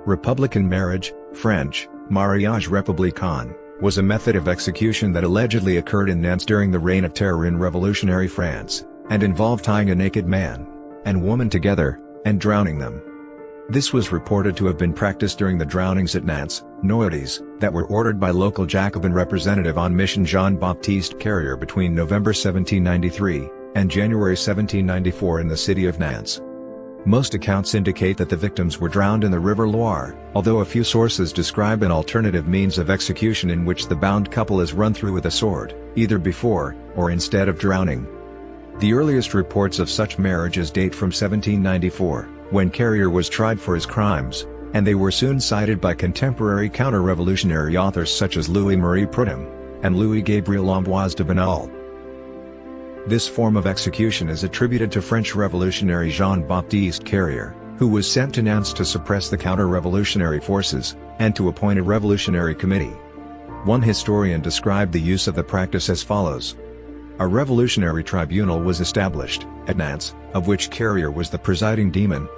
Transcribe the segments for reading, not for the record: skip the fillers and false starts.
Republican marriage, French, mariage républicain, was a method of execution that allegedly occurred in Nantes during the Reign of Terror in revolutionary France, and involved tying a naked man and woman together, and drowning them. This was reported to have been practiced during the drownings at Nantes, noyades, that were ordered by local Jacobin representative on mission Jean-Baptiste Carrier between November 1793, and January 1794 in the city of Nantes. Most accounts indicate that the victims were drowned in the river Loire, although a few sources describe an alternative means of execution in which the bound couple is run through with a sword, either before, or instead of drowning. The earliest reports of such marriages date from 1794, when Carrier was tried for his crimes, and they were soon cited by contemporary counter-revolutionary authors such as Louis-Marie Prudhomme, and Louis Gabriel Ambroise de Bonald. This form of execution is attributed to French revolutionary Jean-Baptiste Carrier, who was sent to Nantes to suppress the counter-revolutionary forces, and to appoint a revolutionary committee. One historian described the use of the practice as follows. A revolutionary tribunal was established, at Nantes, of which Carrier was the presiding demon.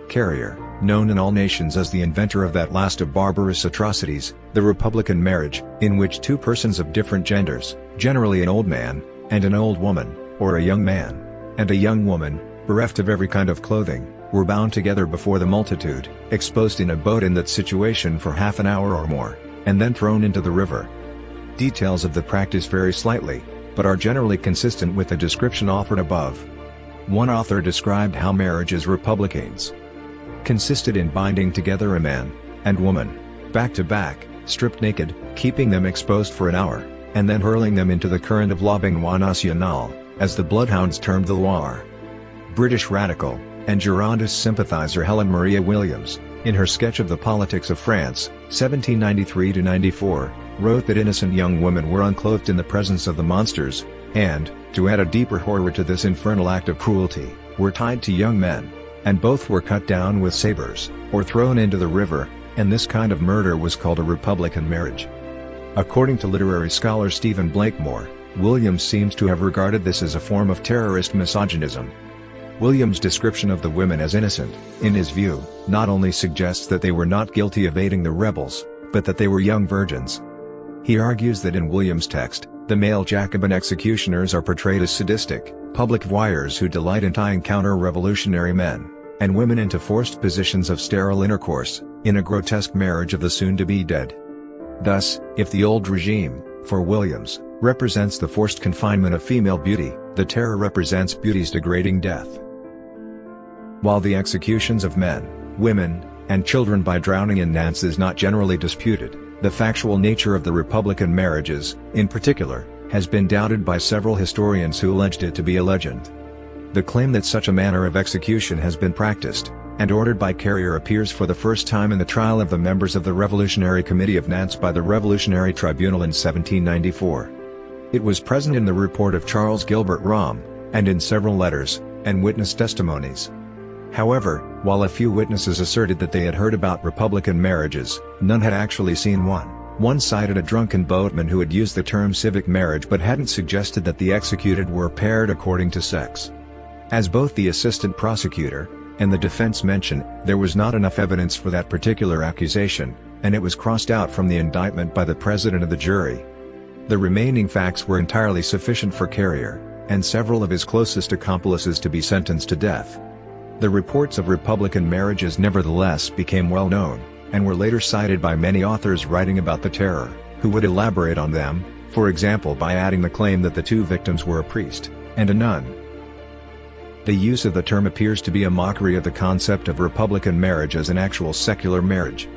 Carrier, known in all nations as the inventor of that last of barbarous atrocities, the republican marriage, in which two persons of different genders, generally an old man, and an old woman, or a young man, and a young woman, bereft of every kind of clothing, were bound together before the multitude, exposed in a boat in that situation for half an hour or more, and then thrown into the river. Details of the practice vary slightly, but are generally consistent with the description offered above. One author described how marriages républicains consisted in binding together a man and woman, back to back, stripped naked, keeping them exposed for an hour, and then hurling them into the current of la baignoire nationale, as the bloodhounds termed the Loire. British radical and Girondist sympathizer Helen Maria Williams, in her sketch of the politics of France, 1793-94, wrote that innocent young women were unclothed in the presence of the monsters, and, to add a deeper horror to this infernal act of cruelty, were tied to young men, and both were cut down with sabers, or thrown into the river, and this kind of murder was called a republican marriage. According to literary scholar Stephen Blakemore, Williams seems to have regarded this as a form of terrorist misogynism. Williams' description of the women as innocent, in his view, not only suggests that they were not guilty of aiding the rebels, but that they were young virgins. He argues that in Williams' text, the male Jacobin executioners are portrayed as sadistic, public voyeurs who delight in tying counter-revolutionary men and women into forced positions of sterile intercourse, in a grotesque marriage of the soon-to-be dead. Thus, if the old regime, for Williams, represents the forced confinement of female beauty, the terror represents beauty's degrading death. While the executions of men, women, and children by drowning in Nantes is not generally disputed, the factual nature of the republican marriages, in particular, has been doubted by several historians who alleged it to be a legend. The claim that such a manner of execution has been practiced and ordered by Carrier appears for the first time in the trial of the members of the Revolutionary Committee of Nantes by the Revolutionary Tribunal in 1794. It was present in the report of Charles Gilbert Rome, and in several letters and witness testimonies. However, while a few witnesses asserted that they had heard about republican marriages, none had actually seen one. One cited a drunken boatman who had used the term civic marriage but hadn't suggested that the executed were paired according to sex. As both the assistant prosecutor and the defense mention, there was not enough evidence for that particular accusation, and it was crossed out from the indictment by the president of the jury. The remaining facts were entirely sufficient for Carrier and several of his closest accomplices to be sentenced to death. The reports of republican marriages nevertheless became well known, and were later cited by many authors writing about the terror, who would elaborate on them, for example by adding the claim that the two victims were a priest and a nun. The use of the term appears to be a mockery of the concept of republican marriage as an actual secular marriage.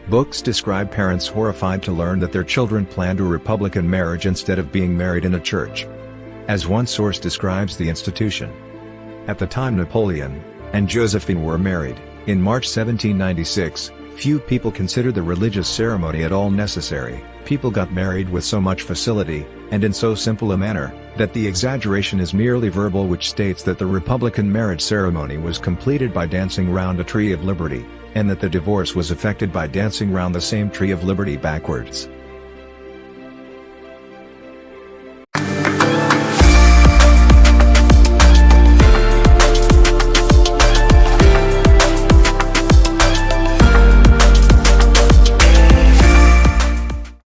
Books describe parents horrified to learn that their children planned a republican marriage instead of being married in a church. As one source describes the institution, at the time Napoleon and Josephine were married, in March 1796, few people considered the religious ceremony at all necessary. People got married with so much facility, and in so simple a manner, that the exaggeration is merely verbal, which states that the republican marriage ceremony was completed by dancing round a tree of liberty, and that the divorce was effected by dancing round the same tree of liberty backwards.